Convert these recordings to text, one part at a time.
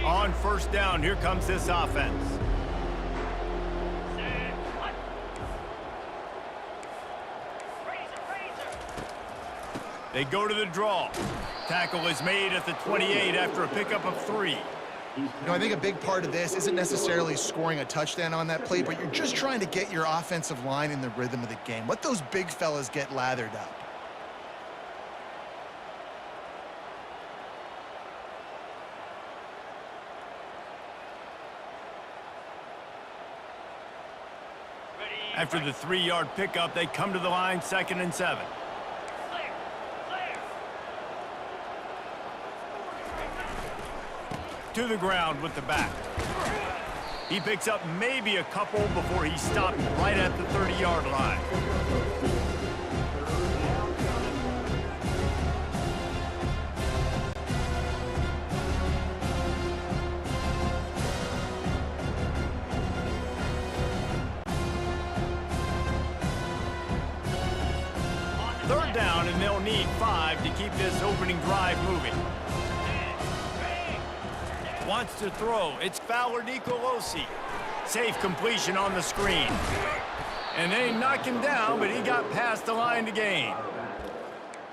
On first down, here comes this offense. They go to the draw. Tackle is made at the 28 after a pickup of 3. You know, I think a big part of this isn't necessarily scoring a touchdown on that play, but you're just trying to get your offensive line in the rhythm of the game. Let those big fellas get lathered up. After the 3-yard pickup, they come to the line, 2nd and 7. To the ground with the back. He picks up maybe a couple before he stopped right at the 30-yard line. Third down, and they'll need 5 to keep this opening drive moving. Wants to throw. It's Fowler Nicolosi. Safe completion on the screen. And they knock him down, but he got past the line to gain.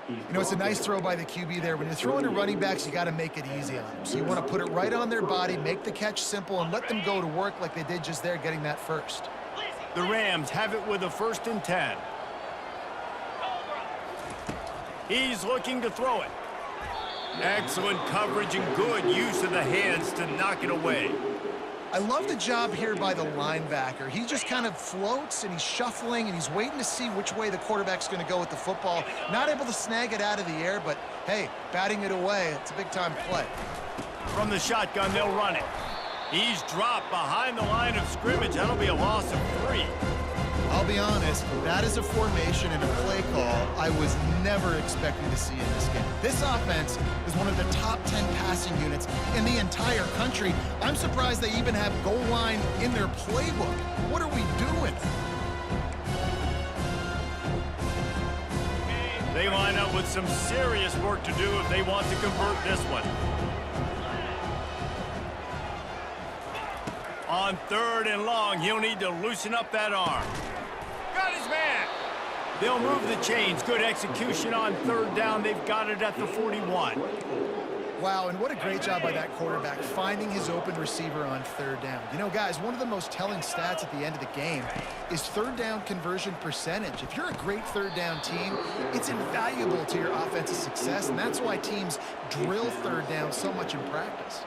You know, it's a nice throw by the QB there. When you're throwing to running backs, you got to make it easy on them. So you want to put it right on their body, make the catch simple, and let them go to work like they did just there, getting that first. The Rams have it with a 1st and 10. He's looking to throw it. Excellent coverage and good use of the hands to knock it away. I love the job here by the linebacker. He just kind of floats and he's shuffling and he's waiting to see which way the quarterback's going to go with the football. Not able to snag it out of the air, but hey, batting it away, it's a big-time play. From the shotgun, they'll run it. He's dropped behind the line of scrimmage. That'll be a loss of 3. I'll be honest, that is a formation and a play call I was never expecting to see in this game. This offense is one of the top 10 passing units in the entire country. I'm surprised they even have goal line in their playbook. What are we doing? They line up with some serious work to do if they want to convert this one. On 3rd and long, he'll need to loosen up that arm. Got his man. They'll move the chains. Good execution on 3rd down. They've got it at the 41. Wow, and what a great job by that quarterback, finding his open receiver on 3rd down. You know, guys, one of the most telling stats at the end of the game is 3rd down conversion percentage. If you're a great 3rd down team, it's invaluable to your offensive success, and that's why teams drill 3rd down so much in practice.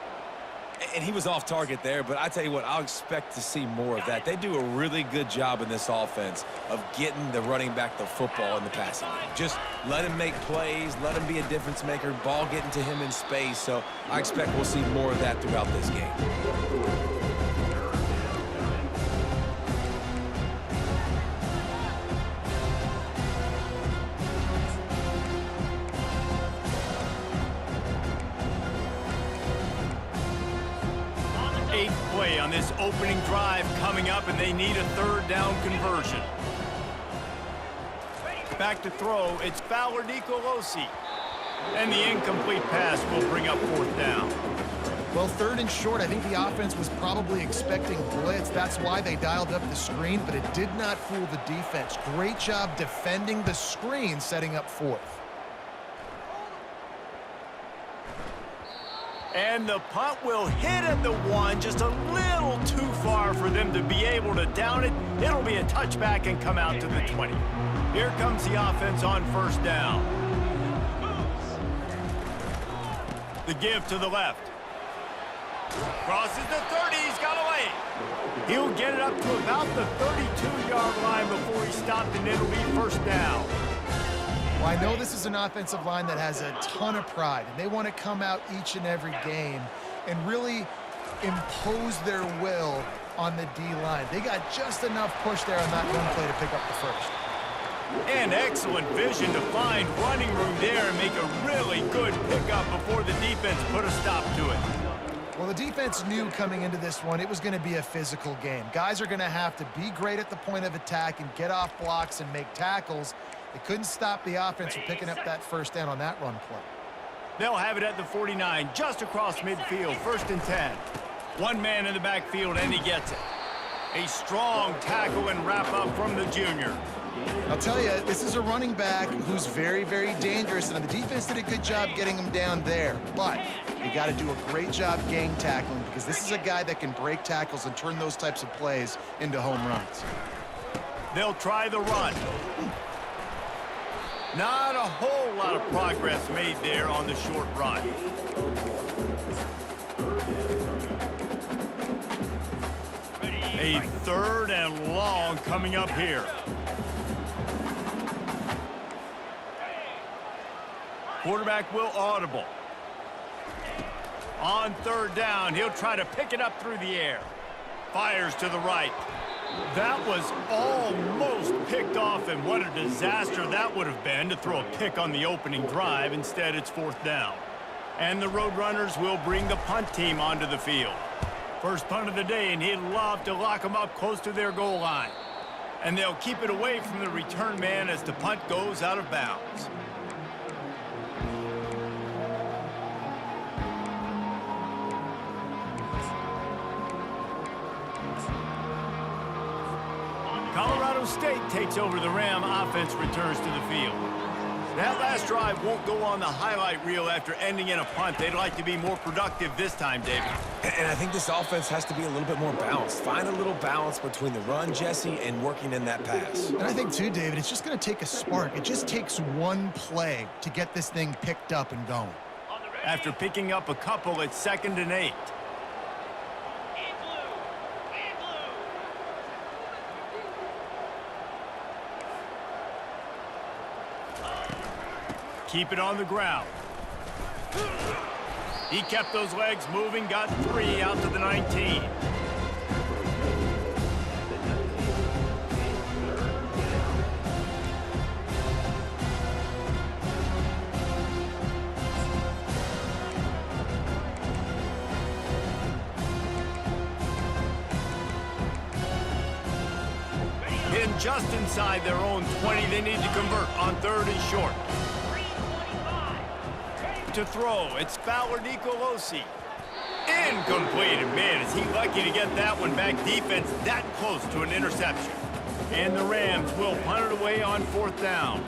And he was off target there, but I tell you what, I'll expect to see more of that. They do a really good job in this offense of getting the running back the football in the passing game. Just let him make plays, let him be a difference maker, ball getting to him in space. So I expect we'll see more of that throughout this game. 8th play on this opening drive coming up, and they need a 3rd down conversion. Back to throw, it's Fowler Nicolosi. And the incomplete pass will bring up 4th down. Well, 3rd and short, I think the offense was probably expecting blitz. That's why they dialed up the screen, but it did not fool the defense. Great job defending the screen, setting up 4th. And the punt will hit at the 1, just a little too far for them to be able to down it. It'll be a touchback and come out to the 20. Here comes the offense on 1st down. The give to the left. Crosses the 30, he's got away. He'll get it up to about the 32-yard line before he stopped, and it'll be 1st down. Well, I know this is an offensive line that has a ton of pride, and they want to come out each and every game and really impose their will on the D-line. They got just enough push there on that run play to pick up the 1st. And excellent vision to find running room there and make a really good pickup before the defense put a stop to it. Well, the defense knew coming into this one it was going to be a physical game. Guys are going to have to be great at the point of attack and get off blocks and make tackles. They couldn't stop the offense from picking up that first down on that run play. They'll have it at the 49, just across midfield, 1st and 10. One man in the backfield, and he gets it. A strong tackle and wrap-up from the junior. I'll tell you, this is a running back who's very, very dangerous, and the defense did a good job getting him down there. But you got to do a great job gang tackling, because this is a guy that can break tackles and turn those types of plays into home runs. They'll try the run. Not a whole lot of progress made there on the short run. A 3rd and long coming up here. Quarterback will audible. On 3rd down, he'll try to pick it up through the air. Fires to the right. That was almost picked off, and what a disaster that would have been to throw a pick on the opening drive. Instead, it's 4th down. And the Roadrunners will bring the punt team onto the field. First punt of the day, and he'd love to lock them up close to their goal line. And they'll keep it away from the return man as the punt goes out of bounds. Colorado State takes over the Ram. Offense returns to the field. That last drive won't go on the highlight reel after ending in a punt. They'd like to be more productive this time, David. And I think this offense has to be a little bit more balanced. Find a little balance between the run, Jesse, and working in that pass. And I think, too, David, it's just going to take a spark. It just takes one play to get this thing picked up and going. After picking up a couple, it's 2nd and 8. Keep it on the ground. He kept those legs moving, got 3 out to the 19. Hidden just inside their own 20, they need to convert on 3rd and short. To throw, it's Fowler Nicolosi. Incomplete, and man, is he lucky to get that one back. Defense that close to an interception. And the Rams will punt it away on 4th down.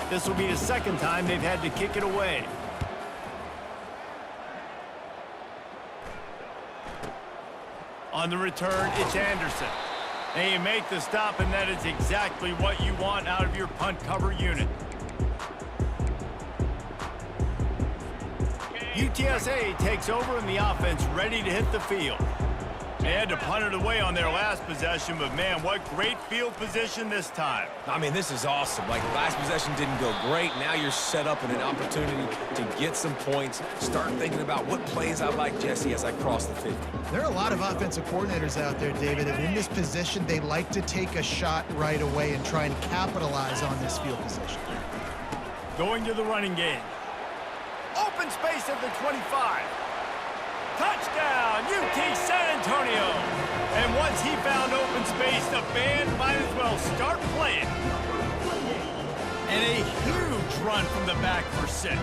This will be the 2nd time they've had to kick it away. On the return, it's Anderson. They make the stop, and that is exactly what you want out of your punt cover unit. UTSA takes over in the offense, ready to hit the field. They had to punt it away on their last possession, but man, what great field position this time. I mean, this is awesome. Like, last possession didn't go great. Now you're set up in an opportunity to get some points. Start thinking about what plays I like, Jesse, as I cross the 50. There are a lot of offensive coordinators out there, David, and in this position, they like to take a shot right away and try and capitalize on this field position. Going to the running game. Open space at the 25. Touchdown, UT San Antonio. And once he found open space, the band might as well start playing. And a huge run from the back for 6.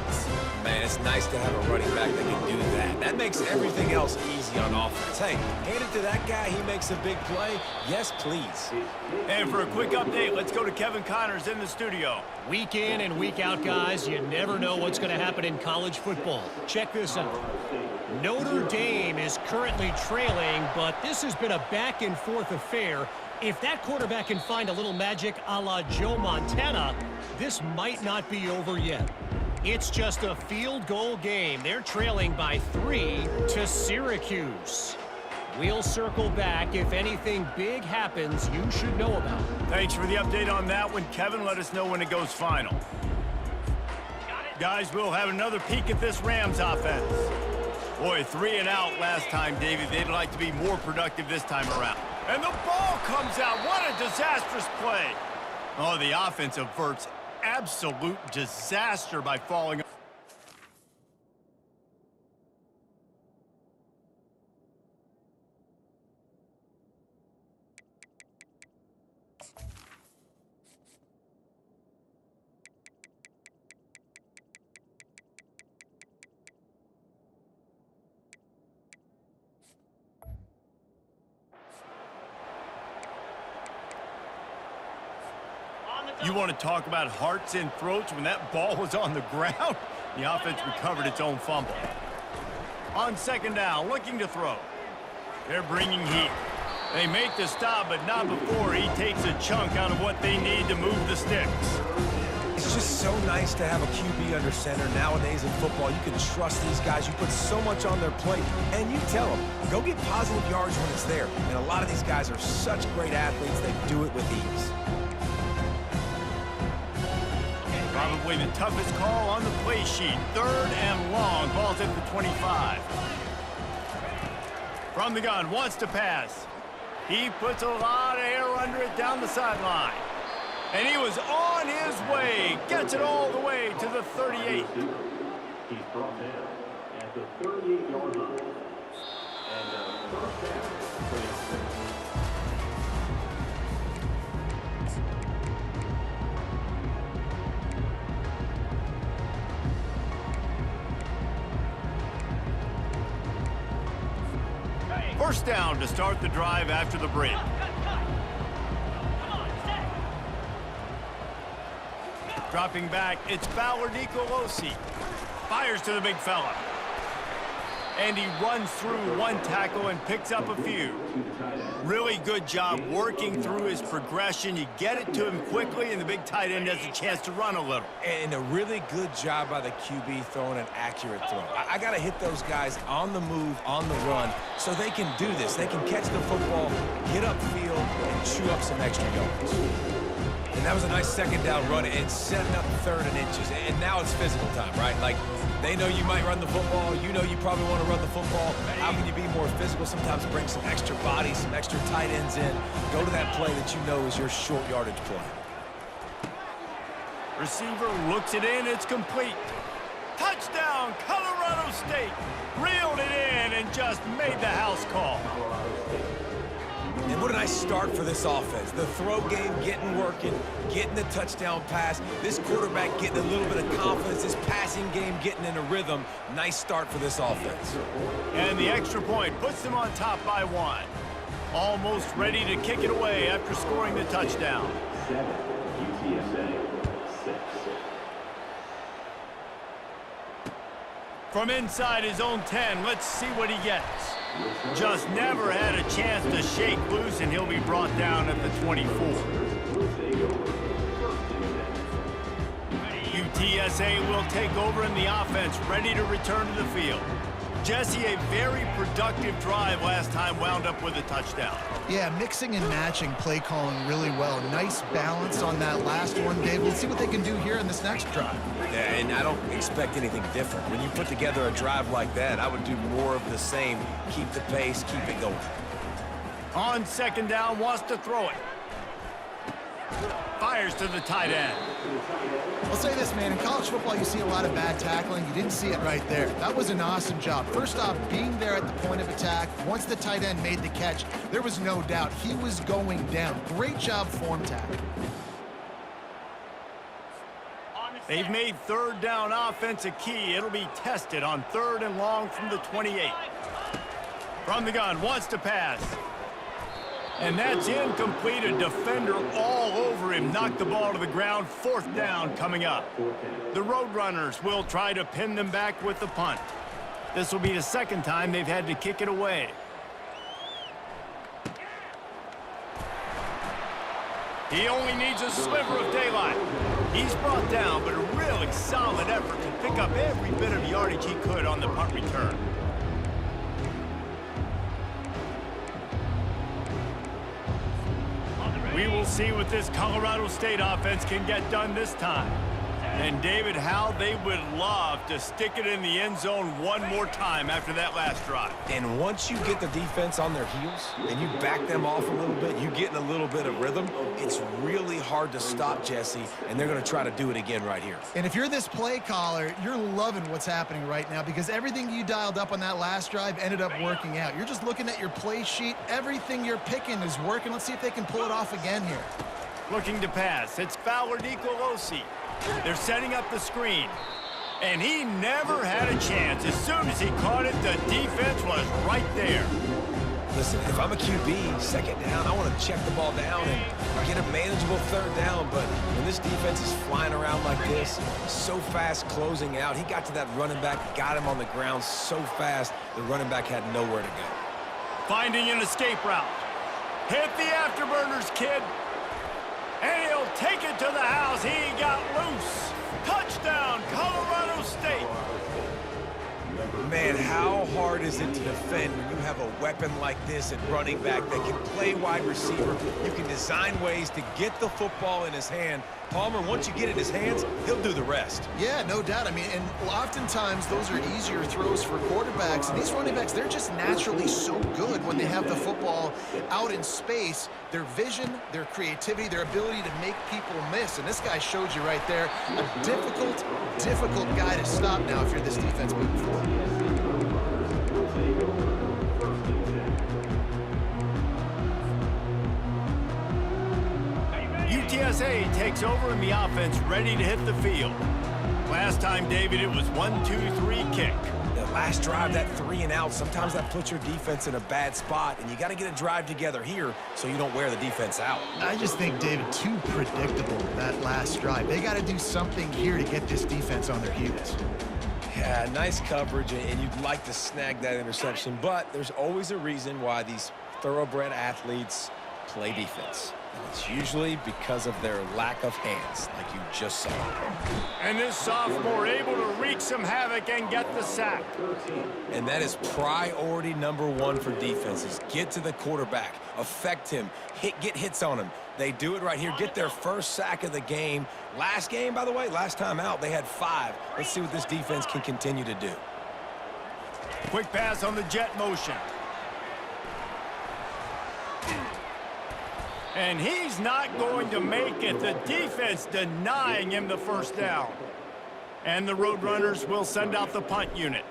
Man, it's nice to have a running back that can do that. That makes everything else easy on offense. Hey, hand it to that guy. He makes a big play. Yes, please. And for a quick update, let's go to Kevin Connors in the studio. Week in and week out, guys, you never know what's going to happen in college football. Check this out. Notre Dame is currently trailing, but this has been a back-and-forth affair. If that quarterback can find a little magic a la Joe Montana, this might not be over yet. It's just a field goal game. They're trailing by 3 to Syracuse. We'll circle back. If anything big happens, you should know about it. Thanks for the update on that one, Kevin. Let us know when it goes final. Guys, we'll have another peek at this Rams offense. Boy, 3 and out last time, David. They'd like to be more productive this time around. And the ball comes out. What a disastrous play. Oh, the offense averts absolute disaster by falling. You want to talk about hearts and throats when that ball was on the ground? The offense recovered its own fumble. On second down, looking to throw. They're bringing heat. They make the stop, but not before he takes a chunk out of what they need to move the sticks. It's just so nice to have a QB under center. Nowadays in football, you can trust these guys. You put so much on their plate, and you tell them, go get positive yards when it's there. And a lot of these guys are such great athletes, they do it with ease. Probably the toughest call on the play sheet. Third and long. Ball's at the 25. From the gun, wants to pass. He puts a lot of air under it down the sideline. And he was on his way. Gets it all the way to the 38. He's brought down at the 38-yard line. And first down. First down to start the drive after the break. Dropping back, it's Fowler Nicolosi. Fires to the big fella. And he runs through one tackle and picks up a few. Really good job working through his progression. You get it to him quickly, and the big tight end has a chance to run a little. And a really good job by the QB throwing an accurate throw. I got to hit those guys on the move, on the run, so they can do this. They can catch the football, get upfield, and chew up some extra yards. And that was a nice second down run. It's setting up third and inches. And now it's physical time, right? Like, they know you might run the football. You know you probably want to run the football. How can you be more physical? Sometimes bring some extra bodies, some extra tight ends in. Go to that play that you know is your short yardage play. Receiver looks it in. It's complete. Touchdown, Colorado State. Reeled it in and just made the house call. And what a nice start for this offense. The throw game getting working, getting the touchdown pass. This quarterback getting a little bit of confidence. This passing game getting in a rhythm. Nice start for this offense. And the extra point puts them on top by one. Almost ready to kick it away after scoring the touchdown. 7, UTSA 6. From inside his own 10, let's see what he gets. Just never had a chance to shake loose, and he'll be brought down at the 24. UTSA will take over in the offense, ready to return to the field. Jesse, a very productive drive last time, wound up with a touchdown. Yeah, mixing and matching play calling really well. Nice balance on that last one, Dave. Let's see what they can do here in this next drive. Yeah, and I don't expect anything different. When you put together a drive like that, I would do more of the same. Keep the pace, keep it going. On second down, wants to throw it. Fires to the tight end. I'll say this, man. In college football, you see a lot of bad tackling. You didn't see it right there. That was an awesome job. First off, being there at the point of attack. Once the tight end made the catch, there was no doubt he was going down. Great job form tackle. They've made third down offense a key. It'll be tested on third and long from the 28. From the gun, wants to pass. And that's incomplete. A defender all over him. Knocked the ball to the ground. Fourth down coming up. The Roadrunners will try to pin them back with the punt. This will be the second time they've had to kick it away. He only needs a sliver of daylight. He's brought down, but a really solid effort to pick up every bit of yardage he could on the punt return. We will see what this Colorado State offense can get done this time. And, David, how they would love to stick it in the end zone one more time after that last drive. And once you get the defense on their heels and you back them off a little bit, you get in a little bit of rhythm, it's really hard to stop Jesse, and they're going to try to do it again right here. And if you're this play caller, you're loving what's happening right now because everything you dialed up on that last drive ended up working out. You're just looking at your play sheet. Everything you're picking is working. Let's see if they can pull it off again here. Looking to pass. It's Fowler Nicolosi. They're setting up the screen. And he never had a chance. As soon as he caught it, the defense was right there. Listen, if I'm a QB, second down, I want to check the ball down and get a manageable third down. But when this defense is flying around like this, so fast closing out, he got to that running back, got him on the ground so fast, the running back had nowhere to go. Finding an escape route. Hit the afterburners, kid. And he'll take it to the house. He got loose. Touchdown, Colorado State. Man, how hard is it to defend when you have a weapon like this at running back that can play wide receiver? You can design ways to get the football in his hand. Palmer, once you get it in his hands, he'll do the rest. Yeah, no doubt. I mean, and oftentimes those are easier throws for quarterbacks. And these running backs, they're just naturally so good when they have the football out in space. Their vision, their creativity, their ability to make people miss. And this guy showed you right there, a difficult guy to stop now if you're this defense moving forward. UTSA takes over in the offense, ready to hit the field. Last time, David, it was 1-2-3 kick. The last drive, that 3 and out, sometimes that puts your defense in a bad spot, and you got to get a drive together here so you don't wear the defense out. I just think, David, too predictable, that last drive. They got to do something here to get this defense on their heels. Yeah, nice coverage, and you'd like to snag that interception, but there's always a reason why these thoroughbred athletes play defense. And it's usually because of their lack of hands, like you just saw. And this sophomore able to wreak some havoc and get the sack. And that is priority number 1 for defenses. Get to the quarterback, affect him, get hits on him. They do it right here, get their first sack of the game. Last game, by the way, last time out, they had 5. Let's see what this defense can continue to do. Quick pass on the jet motion. And he's not going to make it. The defense denying him the first down. And the Roadrunners will send out the punt unit.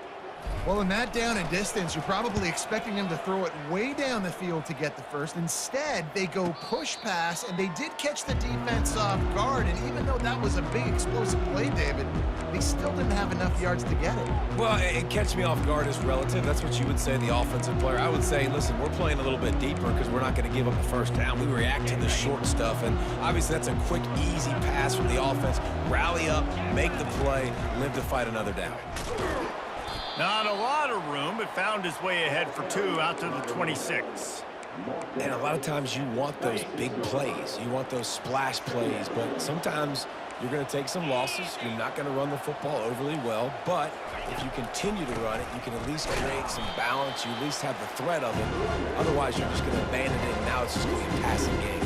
Well, in that down and distance, you're probably expecting them to throw it way down the field to get the first. Instead, they go push pass, and they did catch the defense off guard. And even though that was a big explosive play, David, they still didn't have enough yards to get it. Well, and catch me off guard is relative. That's what you would say, the offensive player. I would say, listen, we're playing a little bit deeper because we're not going to give up the first down. We react to the short stuff, and obviously that's a quick, easy pass from the offense. Rally up, make the play, live to fight another down. Not a lot of room, but found his way ahead for 2 out to the 26. And a lot of times you want those big plays. You want those splash plays, but sometimes you're going to take some losses. You're not going to run the football overly well, but if you continue to run it, you can at least create some balance. You at least have the threat of it. Otherwise, you're just going to abandon it, and now it's just going to be a passing game.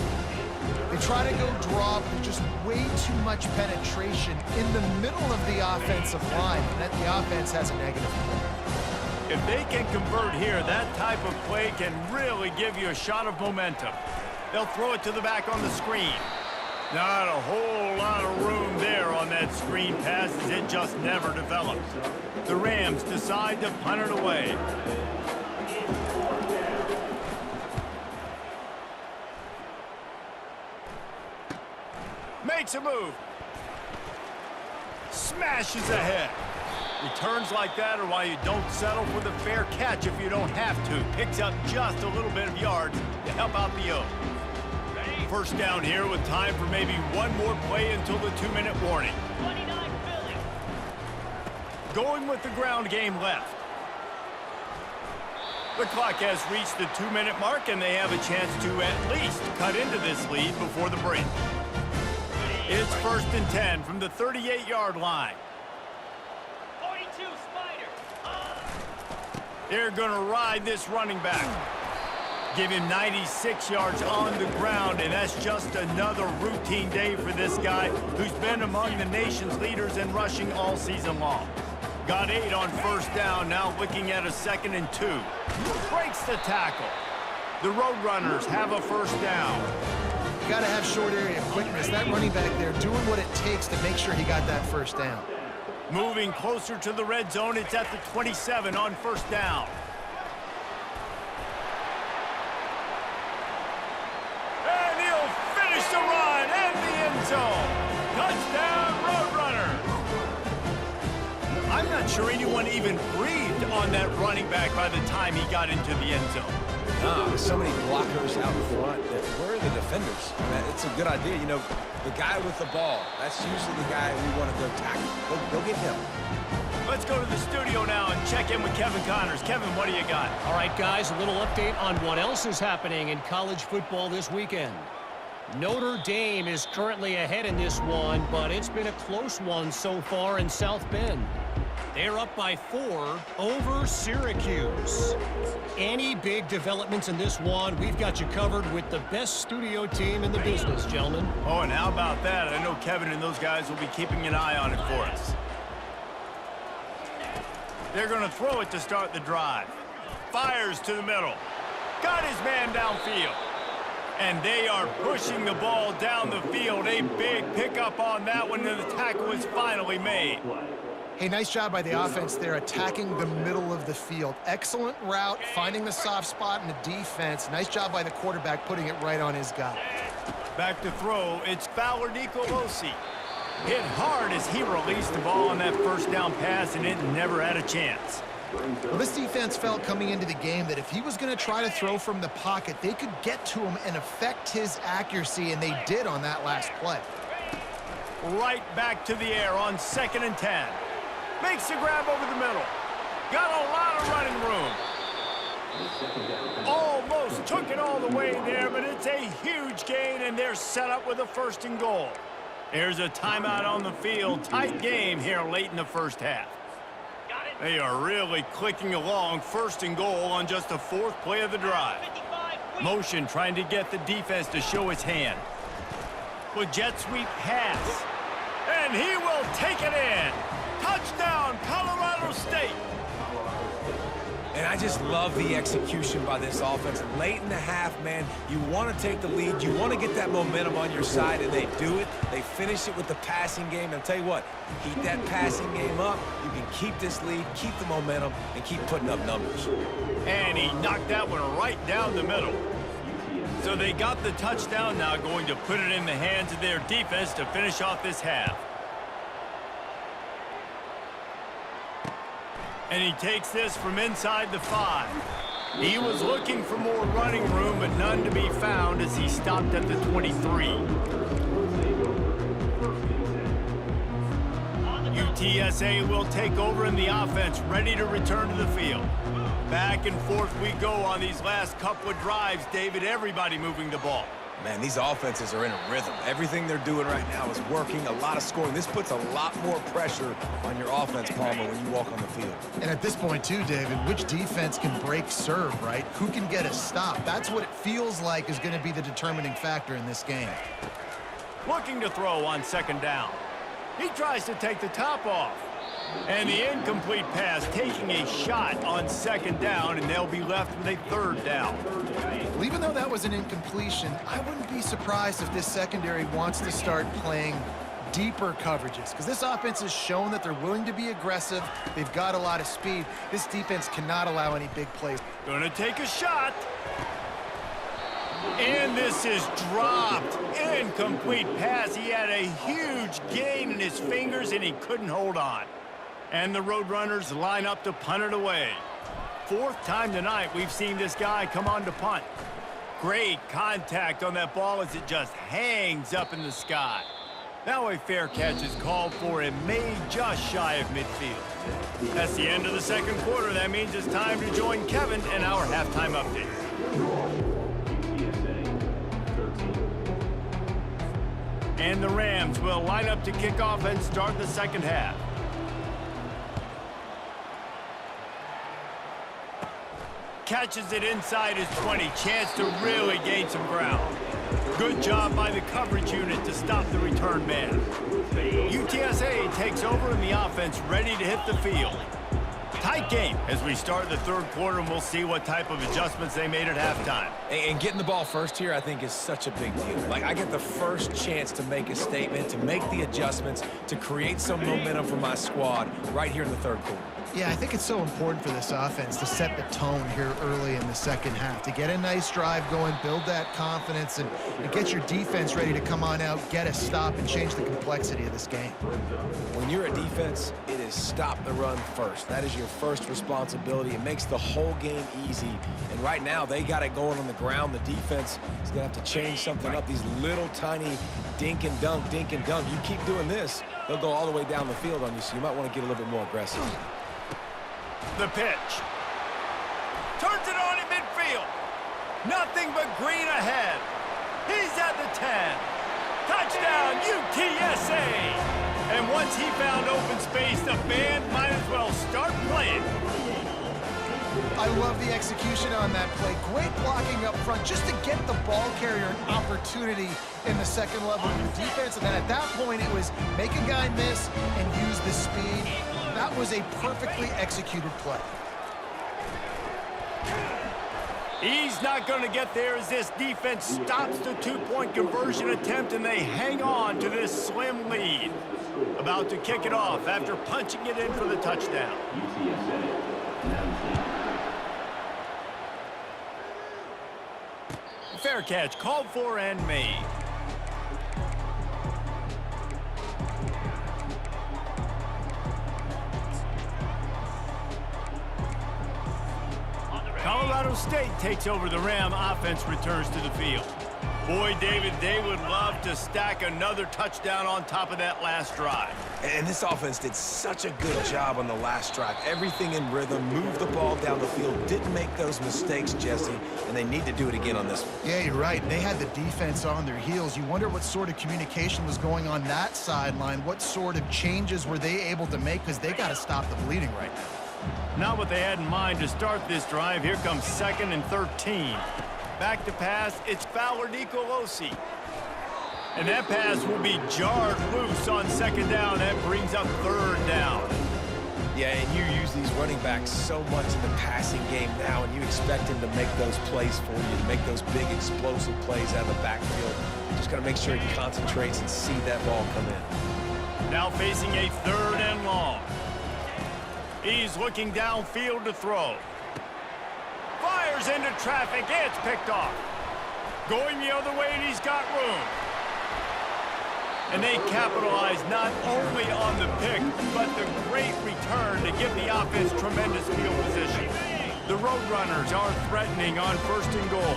They try to go draw, but there's just way too much penetration in the middle of the offensive line, and that the offense has a negative. If they can convert here, that type of play can really give you a shot of momentum. They'll throw it to the back on the screen. Not a whole lot of room there on that screen pass, as it just never developed. The Rams decide to punt it away. Makes a move. Smashes ahead. Returns like that are why you don't settle for the fair catch if you don't have to. Picks up just a little bit of yards to help out the O. First down here with time for maybe one more play until the 2-minute warning. 29 Philly. Going with the ground game left. The clock has reached the 2-minute mark, and they have a chance to at least cut into this lead before the break. It's 1st and 10 from the 38-yard line. 42 Spider. They're going to ride this running back. Give him 96 yards on the ground, and that's just another routine day for this guy who's been among the nation's leaders in rushing all season long. Got 8 on first down, now looking at a 2nd and 2. Breaks the tackle. The Roadrunners have a first down. You got to have short area quickness. That running back there doing what it takes to make sure he got that first down. Moving closer to the red zone, it's at the 27 on first down. And he'll finish the run and the end zone. Touchdown, Roadrunner. I'm not sure anyone even breathed on that running back by the time he got into the end zone. Nah, with so many blockers out front, where are the defenders? I mean, it's a good idea. You know, the guy with the ball, that's usually the guy we want to go tackle. Go get him. Let's go to the studio now and check in with Kevin Connors. Kevin, what do you got? All right, guys, a little update on what else is happening in college football this weekend. Notre Dame is currently ahead in this one, but it's been a close one so far in South Bend. They're up by 4 over Syracuse. Any big developments in this one, we've got you covered with the best studio team in the business, gentlemen. Oh, and how about that? I know Kevin and those guys will be keeping an eye on it for us. They're going to throw it to start the drive. Fires to the middle. Got his man downfield. And they are pushing the ball down the field. A big pickup on that one, and the tackle is finally made. Hey, nice job by the offense there, attacking the middle of the field. Excellent route, finding the soft spot in the defense. Nice job by the quarterback putting it right on his guy. Back to throw, it's Fowler Nicolosi. Hit hard as he released the ball on that first down pass, and it never had a chance. Well, this defense felt coming into the game that if he was going to try to throw from the pocket, they could get to him and affect his accuracy, and they did on that last play. Right back to the air on 2nd and 10. Makes the grab over the middle. Got a lot of running room. Almost took it all the way there, but it's a huge gain, and they're set up with a 1st and goal. There's a timeout on the field. Tight game here late in the first half. They are really clicking along. 1st and goal on just the 4th play of the drive. Motion trying to get the defense to show its hand. With jet sweep pass. And he will take it in. Touchdown, Colorado State. And I just love the execution by this offense. Late in the half, man, you want to take the lead. You want to get that momentum on your side, and they do it. They finish it with the passing game. And I'll tell you what, keep that passing game up. You can keep this lead, keep the momentum, and keep putting up numbers. And he knocked that one right down the middle. So they got the touchdown, now going to put it in the hands of their defense to finish off this half. And he takes this from inside the 5. He was looking for more running room, but none to be found as he stopped at the 23. UTSA will take over in the offense, ready to return to the field. Back and forth we go on these last couple of drives, David. Everybody moving the ball. Man, these offenses are in a rhythm. Everything they're doing right now is working. A lot of scoring. This puts a lot more pressure on your offense, Palmer, when you walk on the field. And at this point, too, David, which defense can break serve, right? Who can get a stop? That's what it feels like is going to be the determining factor in this game. Looking to throw on 2nd down. He tries to take the top off. And the incomplete pass, taking a shot on 2nd down, and they'll be left with a 3rd down. Well, even though that was an incompletion, I wouldn't be surprised if this secondary wants to start playing deeper coverages, because this offense has shown that they're willing to be aggressive. They've got a lot of speed. This defense cannot allow any big plays. Gonna take a shot. And this is dropped. Incomplete pass. He had a huge gain in his fingers, and he couldn't hold on. And the Roadrunners line up to punt it away. 4th time tonight we've seen this guy come on to punt. Great contact on that ball as it just hangs up in the sky. Now a fair catch is called for and made just shy of midfield. That's the end of the 2nd quarter. That means it's time to join Kevin and our halftime update. And the Rams will line up to kick off and start the 2nd half. Catches it inside his 20. Chance to really gain some ground. Good job by the coverage unit to stop the return man. UTSA takes over in the offense, ready to hit the field. Tight game as we start the 3rd quarter, and we'll see what type of adjustments they made at halftime. And getting the ball first here, I think, is such a big deal. Like, I get the first chance to make a statement, to make the adjustments, to create some momentum for my squad right here in the 3rd quarter. Yeah, I think it's so important for this offense to set the tone here early in the 2nd half, to get a nice drive going, build that confidence, and get your defense ready to come on out, get a stop, and change the complexity of this game. When you're a defense, it is stop the run first. That is your your first responsibility. It makes the whole game easy. And right now, they got it going on the ground. The defense is going to have to change something up. These little tiny dink and dunk, dink and dunk. You keep doing this, they'll go all the way down the field on you, so you might want to get a little bit more aggressive. The pitch. Turns it on in midfield. Nothing but green ahead. He's at the 10. Touchdown, UTSA! And once he found open space, the band might as well start playing. I love the execution on that play. Great blocking up front just to get the ball carrier an opportunity in the second level of defense. And then at that point, it was make a guy miss and use the speed. That was a perfectly executed play. He's not going to get there as this defense stops the two-point conversion attempt, and they hang on to this slim lead. About to kick it off after punching it in for the touchdown. UTSA 19. Fair catch, called for and made. Colorado State takes over the Ram. Offense returns to the field. Boy, David, they would love to stack another touchdown on top of that last drive. And this offense did such a good job on the last drive. Everything in rhythm, moved the ball down the field, didn't make those mistakes, Jesse, and they need to do it again on this one. Yeah, you're right. They had the defense on their heels. You wonder what sort of communication was going on that sideline. What sort of changes were they able to make? Because they got to stop the bleeding right now. Not what they had in mind to start this drive. Here comes 2nd and 13. Back to pass, it's Fowler Nicolosi. And that pass will be jarred loose on 2nd down. That brings up 3rd down. Yeah, and you use these running backs so much in the passing game now, and you expect them to make those plays for you, to make those big explosive plays out of the backfield. Just got to make sure he concentrates and see that ball come in. Now facing a 3rd and long. He's looking downfield to throw. Fires into traffic. It's picked off. Going the other way, and he's got room. And they capitalize not only on the pick, but the great return to give the offense tremendous field position. The Roadrunners are threatening on 1st and goal.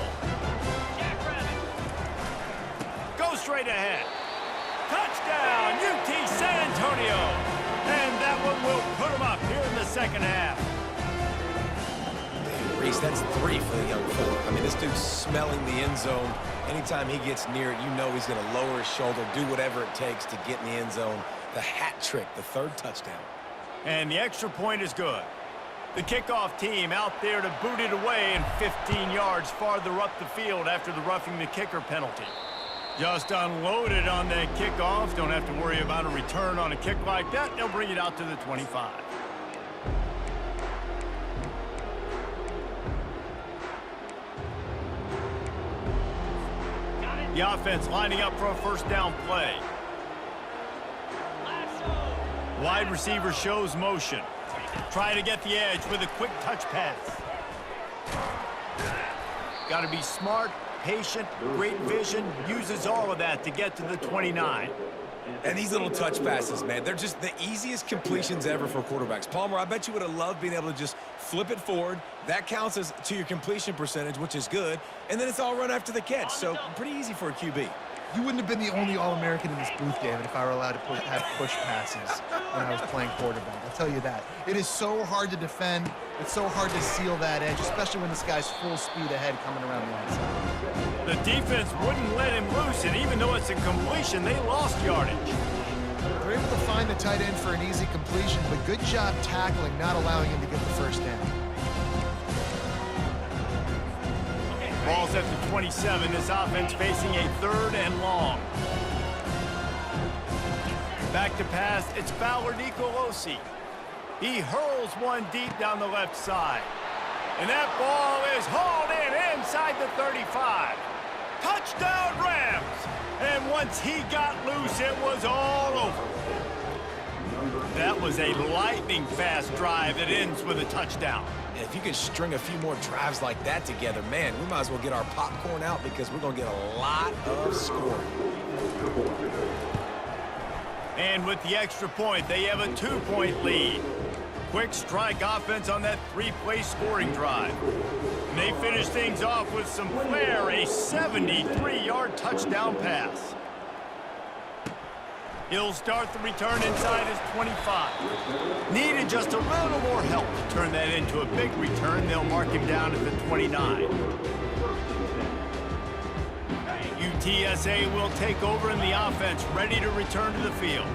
Go straight ahead. Touchdown, UT San Antonio. And that one will put them up here in the 2nd half. Reese, that's 3 for the young fella. I mean, this dude's smelling the end zone. Anytime he gets near it, you know he's going to lower his shoulder, do whatever it takes to get in the end zone. The hat trick, the 3rd touchdown. And the extra point is good. The kickoff team out there to boot it away and 15 yards farther up the field after the roughing the kicker penalty. Just unloaded on that kickoff. Don't have to worry about a return on a kick like that. They'll bring it out to the 25. The offense lining up for a 1st down play. Wide receiver shows motion. Try to get the edge with a quick touch pass. Got to be smart, patient, great vision, uses all of that to get to the 29. And these little touch passes, man, they're just the easiest completions ever for quarterbacks. Palmer, I bet you would have loved being able to just flip it forward. That counts as to your completion percentage, which is good. And then it's all run after the catch, so pretty easy for a QB. You wouldn't have been the only All-American in this booth, David, if I were allowed to have push passes when I was playing quarterback. I'll tell you that. It is so hard to defend. It's so hard to seal that edge, especially when this guy's full speed ahead coming around the outside. The defense wouldn't let him loose, and even though it's a completion, they lost yardage. They're able to find the tight end for an easy completion, but good job tackling, not allowing him to get the 1st down. Ball's at the 27. This offense facing a 3rd and long. Back to pass. It's Fowler Nicolosi. He hurls one deep down the left side. And that ball is hauled in inside the 35. Touchdown Rams! And once he got loose, it was all over. That was a lightning-fast drive that ends with a touchdown. And if you can string a few more drives like that together, man, we might as well get our popcorn out because we're going to get a lot of scoring. And with the extra point, they have a 2-point lead. quick strike offense on that three-play scoring drive. And they finish things off with some flair, a 73-yard touchdown pass. He'll start the return inside his 25. Needed just a little more help to turn that into a big return. They'll mark him down at the 29. UTSA will take over in the offense, ready to return to the field.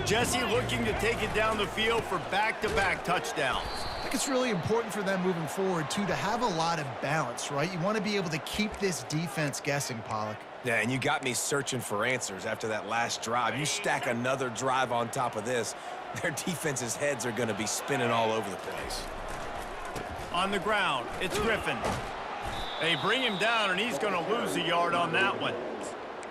Jesse looking to take it down the field for back-to-back touchdowns. I think it's really important for them moving forward, too, to have a lot of balance, right? You want to be able to keep this defense guessing, Pollock. Yeah, and you got me searching for answers after that last drive. You stack another drive on top of this, their defense's heads are going to be spinning all over the place. On the ground, it's Griffin. They bring him down, and he's going to lose a yard on that one.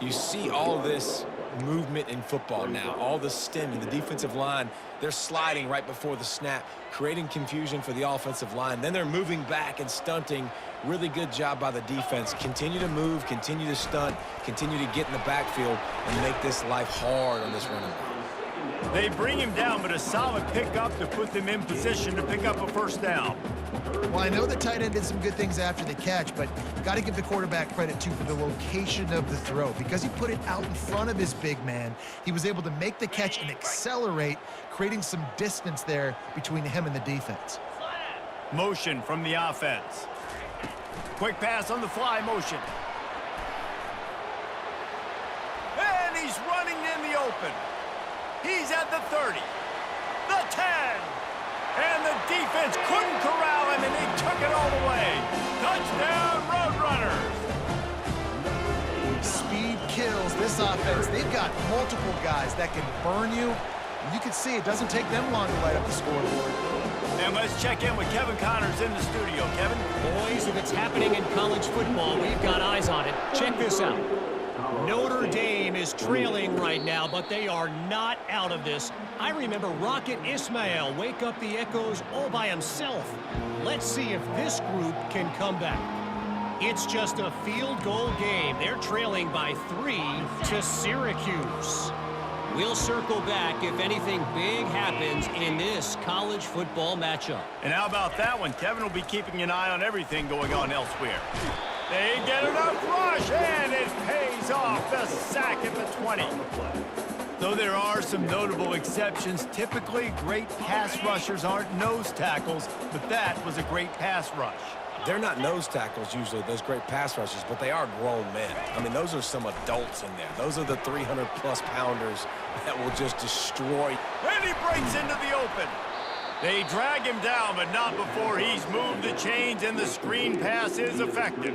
You see all this movement in football now, all the stemming, the defensive line, they're sliding right before the snap, creating confusion for the offensive line. Then they're moving back and stunting. Really good job by the defense. Continue to move, continue to stunt, continue to get in the backfield and make this life hard on this running back. They bring him down, but a solid pickup to put them in position to pick up a first down. Well, I know the tight end did some good things after the catch, but got to give the quarterback credit, too, for the location of the throw. Because he put it out in front of his big man, he was able to make the catch and accelerate, creating some distance there between him and the defense. Motion from the offense. Quick pass on the fly motion. And he's running in the open. He's at the 30, the 10. And the defense couldn't corral him, and they took it all the way. Touchdown, Roadrunners. Speed kills this offense. They've got multiple guys that can burn you. You can see it doesn't take them long to light up the scoreboard. And let's check in with Kevin Connors in the studio. Kevin? Boys, if it's happening in college football, we've got eyes on it. Check this out. Notre Dame is trailing right now, but they are not out of this. I remember Rocket Ismail wake up the echoes all by himself. Let's see if this group can come back. It's just a field goal game. They're trailing by 3 to Syracuse. We'll circle back if anything big happens in this college football matchup. And how about that one? Kevin will be keeping an eye on everything going on elsewhere. They get enough rush, and it pays off. The sack at the 20. Though there are some notable exceptions, typically great pass rushers aren't nose tackles, but that was a great pass rush. They're not nose tackles usually, those great pass rushers, but they are grown men. I mean, those are some adults in there. Those are the 300-plus pounders that will just destroy. And he breaks into the open. They drag him down, but not before he's moved the chains, and the screen pass is effective.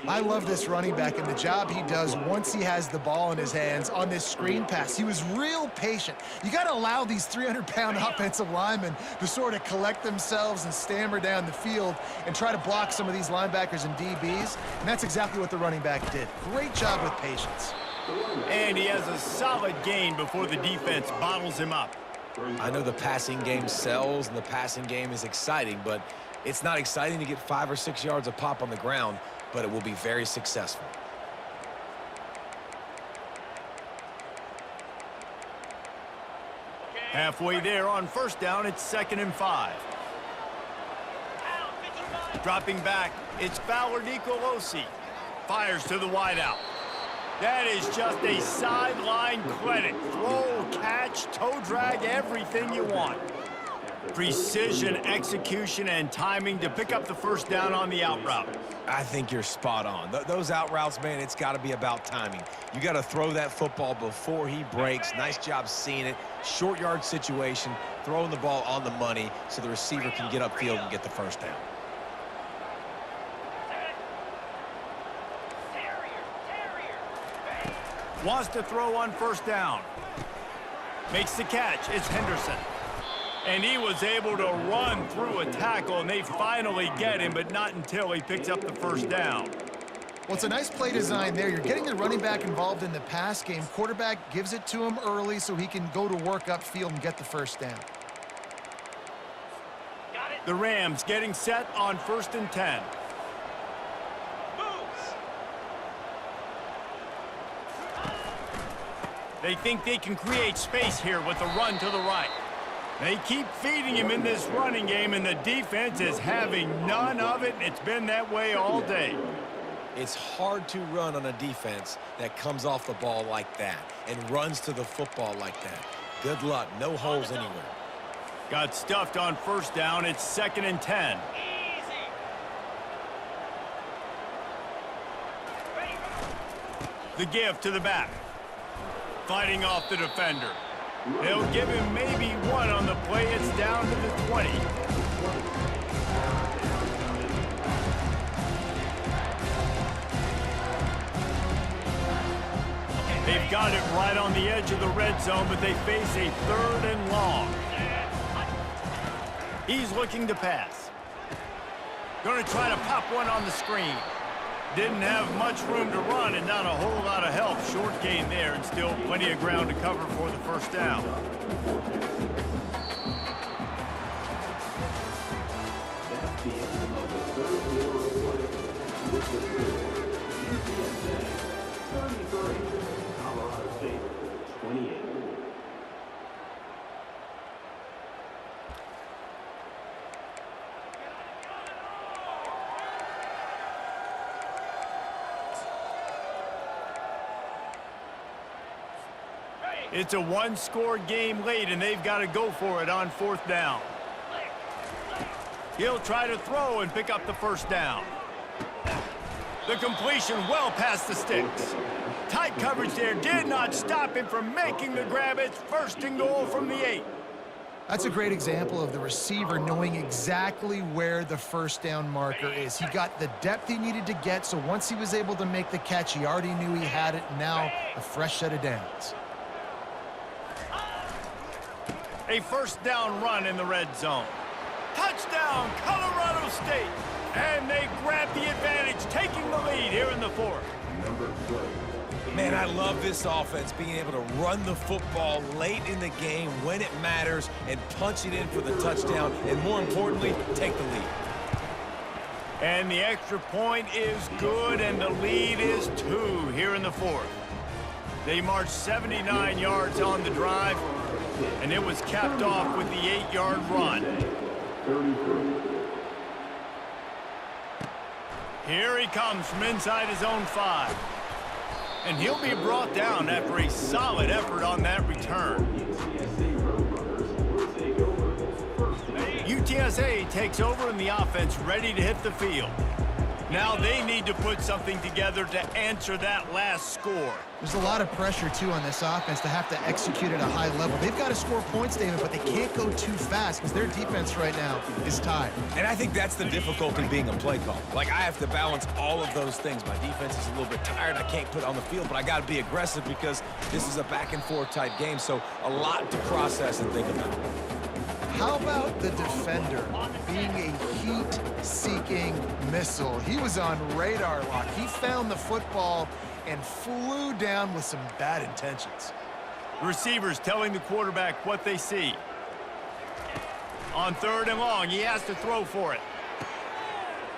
I love this running back and the job he does once he has the ball in his hands on this screen pass. He was real patient. You got to allow these 300-pound offensive linemen to sort of collect themselves and stammer down the field and try to block some of these linebackers and DBs, and that's exactly what the running back did. Great job with patience. And he has a solid gain before the defense bottles him up. I know the passing game sells and the passing game is exciting, but it's not exciting to get 5 or 6 yards of pop on the ground, but it will be very successful. Halfway there on first down, it's 2nd and 5. Dropping back, it's Fowler Nicolosi. Fires to the wideout. That is just a sideline credit. Throw, catch, toe drag, everything you want. Precision, execution, and timing to pick up the first down on the out route. I think you're spot on. Those out routes, man, it's got to be about timing. You got to throw that football before he breaks. Nice job seeing it. Short yard situation, throwing the ball on the money so the receiver can get upfield and get the first down. Wants to throw on first down. Makes the catch. It's Henderson. And he was able to run through a tackle, and they finally get him, but not until he picks up the first down. Well, it's a nice play design there. You're getting the running back involved in the pass game. Quarterback gives it to him early so he can go to work upfield and get the first down. The Rams getting set on 1st and 10. They think they can create space here with a run to the right. They keep feeding him in this running game, and the defense is having none of it. It's been that way all day. It's hard to run on a defense that comes off the ball like that and runs to the football like that. Good luck. No holes anywhere. Got stuffed on first down. It's 2nd and 10. The give to the back. Fighting off the defender. They'll give him maybe one on the play. It's down to the 20. They've got it right on the edge of the red zone, but they face a 3rd and long. He's looking to pass. Going to try to pop one on the screen. Didn't have much room to run and not a whole lot of help. Short gain there and still plenty of ground to cover for the first down. That's the end of the third quarter. With the UTSA 33, Colorado State 28. It's a one-score game late, and they've got to go for it on 4th down. He'll try to throw and pick up the first down. The completion well past the sticks. Tight coverage there did not stop him from making the grab. It's 1st and goal from the 8. That's a great example of the receiver knowing exactly where the first down marker is. He got the depth he needed to get, so once he was able to make the catch, he already knew he had it. Now a fresh set of downs. A first down run in the red zone. Touchdown, Colorado State. And they grab the advantage, taking the lead here in the 4th. Man, I love this offense, being able to run the football late in the game when it matters and punch it in for the touchdown, and more importantly, take the lead. And the extra point is good, and the lead is 2 here in the 4th. They marched 79 yards on the drive, and it was capped off with the 8-yard run. Here he comes from inside his own 5. And he'll be brought down after a solid effort on that return. UTSA takes over in the offense, ready to hit the field. Now they need to put something together to answer that last score. There's a lot of pressure, too, on this offense to have to execute at a high level. They've got to score points, David, but they can't go too fast because their defense right now is tied. And I think that's the difficulty being a play caller. Like, I have to balance all of those things. My defense is a little bit tired. I can't put it on the field, but I got to be aggressive because this is a back-and-forth type game, so a lot to process and think about. How about the defender being a heat-seeking missile? He was on radar lock. He found the football and flew down with some bad intentions. Receivers telling the quarterback what they see. On 3rd and long, he has to throw for it.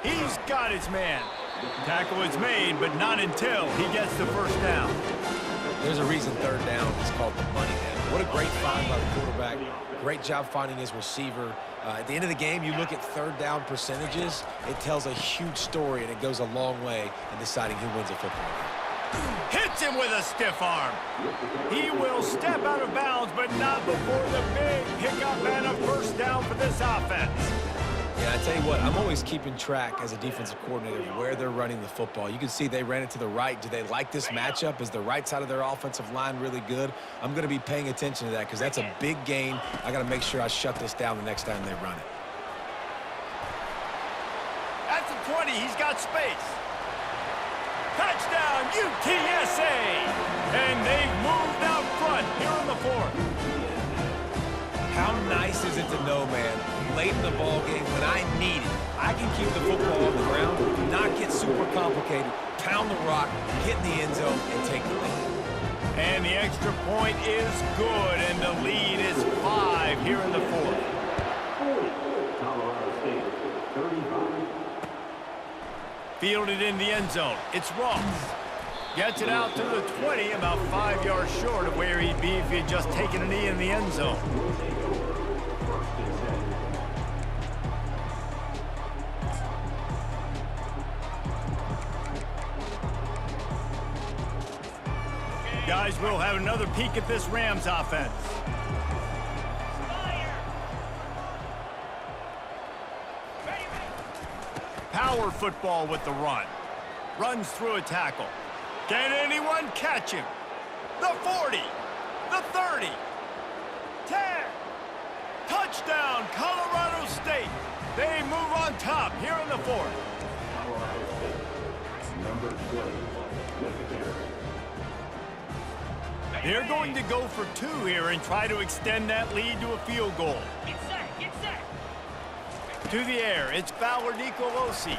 He's got his man. Tackle is made, but not until he gets the first down. There's a reason 3rd down is called the money down. What a great find by the quarterback. Great job finding his receiver. At the end of the game, you look at 3rd down percentages. It tells a huge story, and it goes a long way in deciding who wins a football game. Hits him with a stiff arm. He will step out of bounds, but not before the big pickup and a first down for this offense. Yeah, I tell you what, I'm always keeping track as a defensive coordinator where they're running the football. You can see they ran it to the right. Do they like this matchup? Is the right side of their offensive line really good? I'm going to be paying attention to that because that's a big gain. I got to make sure I shut this down the next time they run it. At the 20, he's got space. Touchdown, UTSA! And they've moved out front here in the 4th. How nice is it to know, man, late in the ball game when I need it, I can keep the football on the ground, not get super complicated, pound the rock, get in the end zone, and take the lead. And the extra point is good, and the lead is 5 here in the 4th. Colorado State 35. Fielded in the end zone. It's Ross. Gets it out to the 20, about 5 yards short of where he'd be if he had just taken a knee in the end zone. Guys, we'll have another peek at this Rams offense. Power football with the run. Runs through a tackle. Can anyone catch him? The 40, the 30, 10. Touchdown, Colorado State. They move on top here in the fourth. Colorado State, number 12, with the carry. They're going to go for 2 here and try to extend that lead to a field goal. Get set, get set. To the air, it's Fowler Nicolosi.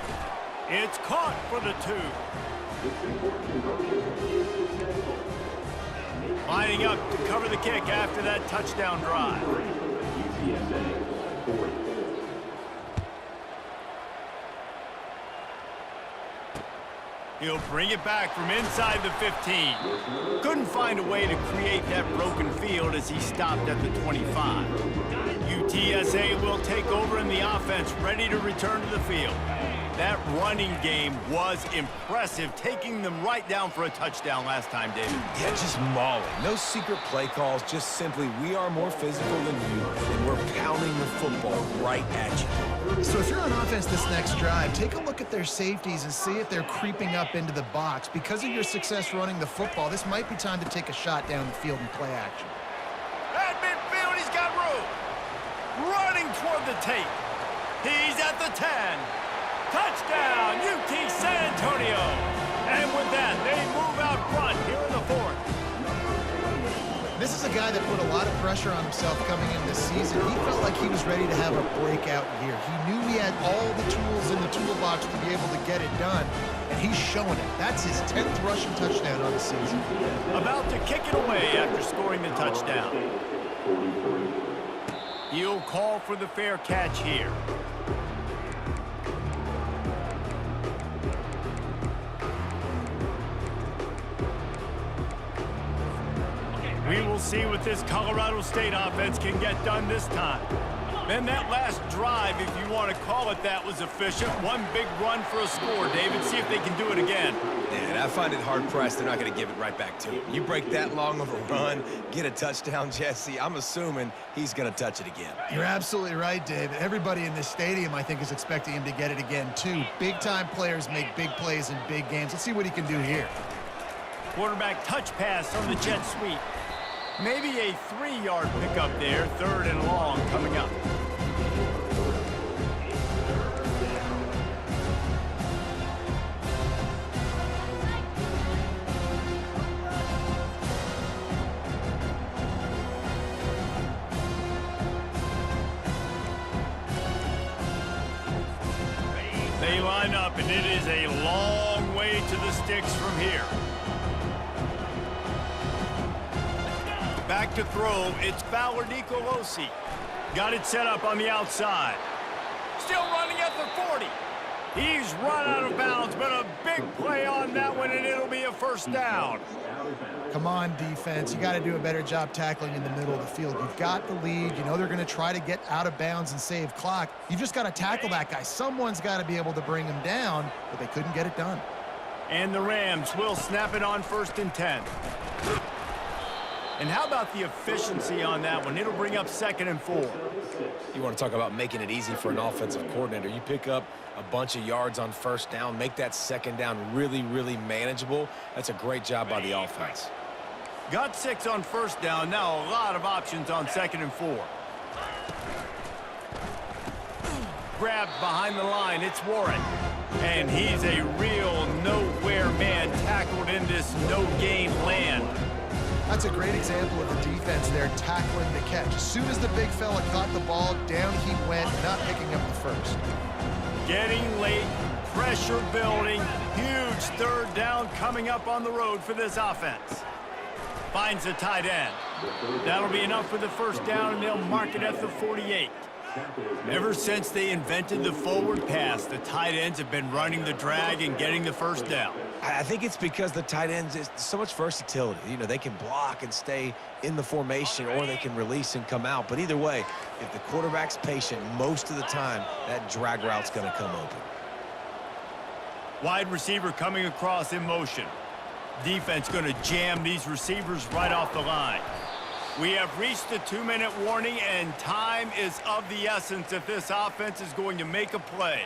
It's caught for the 2. Lining up to cover the kick after that touchdown drive. UTSA, 44. He'll bring it back from inside the 15. Couldn't find a way to create that broken field as he stopped at the 25. UTSA will take over in the offense, ready to return to the field. That running game was impressive, taking them right down for a touchdown last time, David. Yeah, just mauling. No secret play calls, just simply we are more physical than you, and we're pounding the football right at you. So if you're on offense this next drive, take a look at their safeties and see if they're creeping up into the box. Because of your success running the football, this might be time to take a shot down the field and play action. At midfield, he's got room. Running toward the tape. He's at the 10. Touchdown, UT San Antonio. And with that, they move out front here in the fourth. This is a guy that put a lot of pressure on himself coming in this season. He felt like he was ready to have a breakout year. He knew he had all the tools in the toolbox to be able to get it done, and he's showing it. That's his 10th rushing touchdown on the season. About to kick it away after scoring the touchdown. He'll call for the fair catch here. We will see what this Colorado State offense can get done this time. Then that last drive, if you want to call it that, was efficient. One big run for a score. David, see if they can do it again. And I find it hard-pressed they're not going to give it right back to him. You break that long of a run, get a touchdown, Jesse, I'm assuming he's going to touch it again. You're absolutely right, Dave. Everybody in this stadium, I think, is expecting him to get it again, too. Big-time players make big plays in big games. Let's see what he can do here. Quarterback touch pass on the jet sweep. Maybe a 3-yard pickup there, 3rd and long coming up. They line up, and it is a long way to the sticks from here. Back to throw, it's Fowler Nicolosi. Got it set up on the outside. Still running at the 40. He's run out of bounds, but a big play on that one, and it'll be a first down. Come on, defense. You got to do a better job tackling in the middle of the field. You've got the lead. You know they're going to try to get out of bounds and save clock. You've just got to tackle that guy. Someone's got to be able to bring him down, but they couldn't get it done. And the Rams will snap it on 1st and 10. And how about the efficiency on that one? It'll bring up 2nd and 4. You want to talk about making it easy for an offensive coordinator. You pick up a bunch of yards on 1st down, make that 2nd down really, really manageable. That's a great job by the offense. Got 6 on 1st down. Now a lot of options on 2nd and 4. Grabbed behind the line. It's Warren. And he's a real nowhere man tackled in this no-gain land. That's a great example of the defense there tackling the catch. As soon as the big fella caught the ball, down he went, not picking up the first. Getting late, pressure building, huge 3rd down coming up on the road for this offense. Finds a tight end. That'll be enough for the 1st down, and they'll mark it at the 48. Ever since they invented the forward pass, the tight ends have been running the drag and getting the 1st down. I think it's because the tight ends is so much versatility. You know, they can block and stay in the formation, or they can release and come out. But either way, if the quarterback's patient, most of the time, that drag route's going to come open. Wide receiver coming across in motion. Defense going to jam these receivers right off the line. We have reached the 2-minute warning, and time is of the essence if this offense is going to make a play.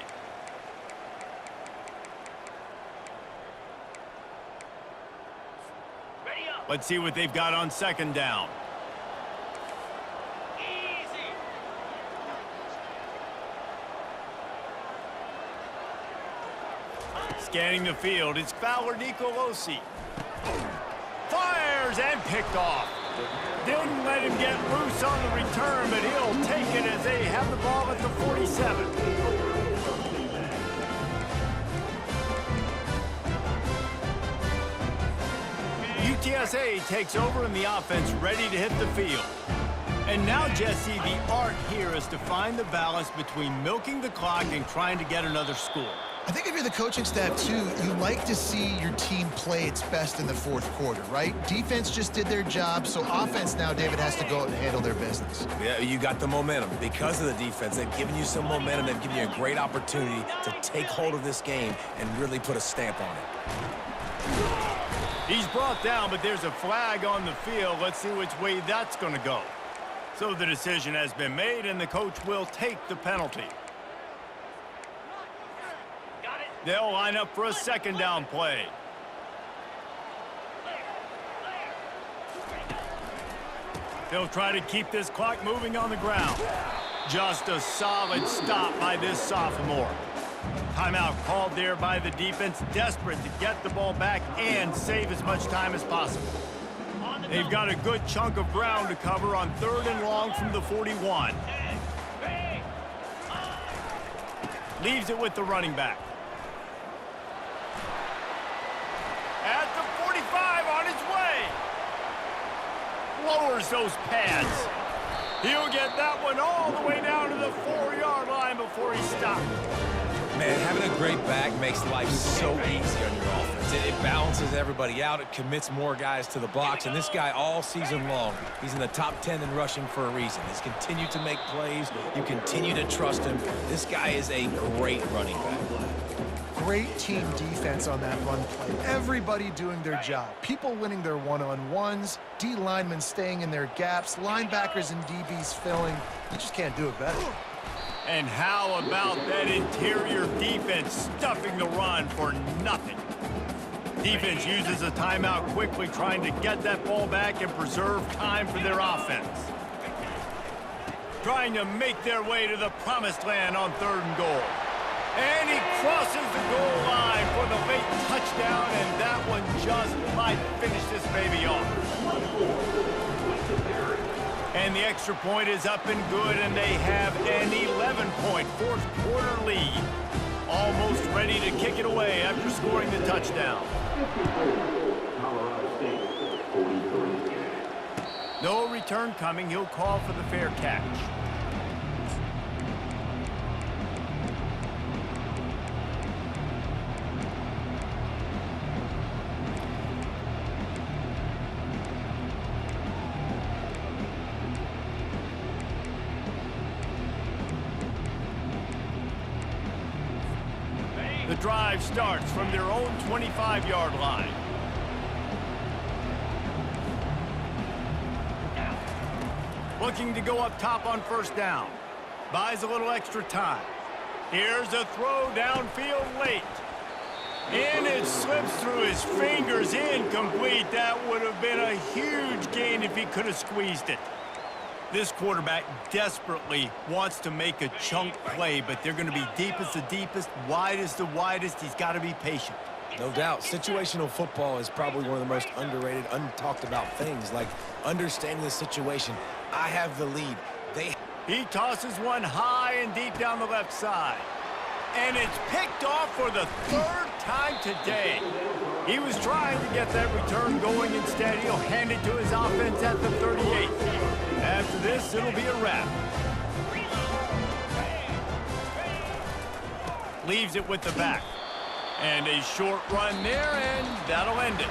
Ready up. Let's see what they've got on second down. Easy. Scanning the field, it's Fowler Nicolosi. Fires and picked off. Didn't let him get loose on the return, but he'll take it as they have the ball at the 47. UTSA takes over and the offense ready to hit the field. And now, Jesse, the art here is to find the balance between milking the clock and trying to get another score. I think if you're the coaching staff, too, you like to see your team play its best in the fourth quarter, right? Defense just did their job, so offense now, David, has to go out and handle their business. Yeah, you got the momentum. Because of the defense, they've given you some momentum. They've given you a great opportunity to take hold of this game and really put a stamp on it. He's brought down, but there's a flag on the field. Let's see which way that's going to go. So the decision has been made, and the coach will take the penalty. Got it. They'll line up for a second down play. They'll try to keep this clock moving on the ground. Just a solid stop by this sophomore. Timeout called there by the defense, desperate to get the ball back and save as much time as possible. They've got a good chunk of ground to cover on 3rd and long from the 41. Leaves it with the running back. At the 45, on his way. Lowers those pads. He'll get that one all the way down to the 4-yard line before he stops. Man, having a great back makes life so easy on your offense. It balances everybody out. It commits more guys to the box. And this guy all season long, he's in the top 10 in rushing for a reason. He's continued to make plays. You continue to trust him. This guy is a great running back. Great team defense on that run play. Everybody doing their job. People winning their one-on-ones, D linemen staying in their gaps, linebackers and DBs filling. You just can't do it better. And how about that interior defense stuffing the run for nothing? Defense uses a timeout quickly, trying to get that ball back and preserve time for their offense. Trying to make their way to the promised land on 3rd and goal. And he crosses the goal line for the late touchdown, and that one just might finish this baby off. And the extra point is up and good, and they have an 11-point fourth-quarter lead. Almost ready to kick it away after scoring the touchdown. Colorado State, 43. No return coming. He'll call for the fair catch. The drive starts from their own 25-yard line. Looking to go up top on 1st down. Buys a little extra time. Here's a throw downfield late. And it slips through his fingers, incomplete. That would have been a huge gain if he could have squeezed it. This quarterback desperately wants to make a chunk play, but they're going to be deep as the deepest, wide as the widest. He's got to be patient. No doubt. Situational football is probably one of the most underrated, untalked about things, like understanding the situation. I have the lead. He tosses one high and deep down the left side. And it's picked off for the 3rd time today. He was trying to get that return going. Instead, he'll hand it to his offense at the 38. After this, it'll be a wrap. Leaves it with the back. And a short run there, and that'll end it.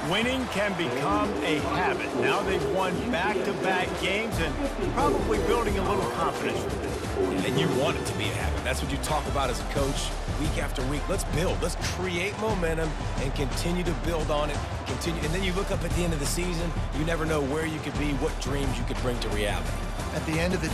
Winning can become a habit. Now they've won back-to-back games and probably building a little confidence from it. And you want it to be a habit. That's what you talk about as a coach week after week. Let's build. Let's create momentum and continue to build on it. Continue, and then you look up at the end of the season, you never know where you could be, what dreams you could bring to reality. At the end of the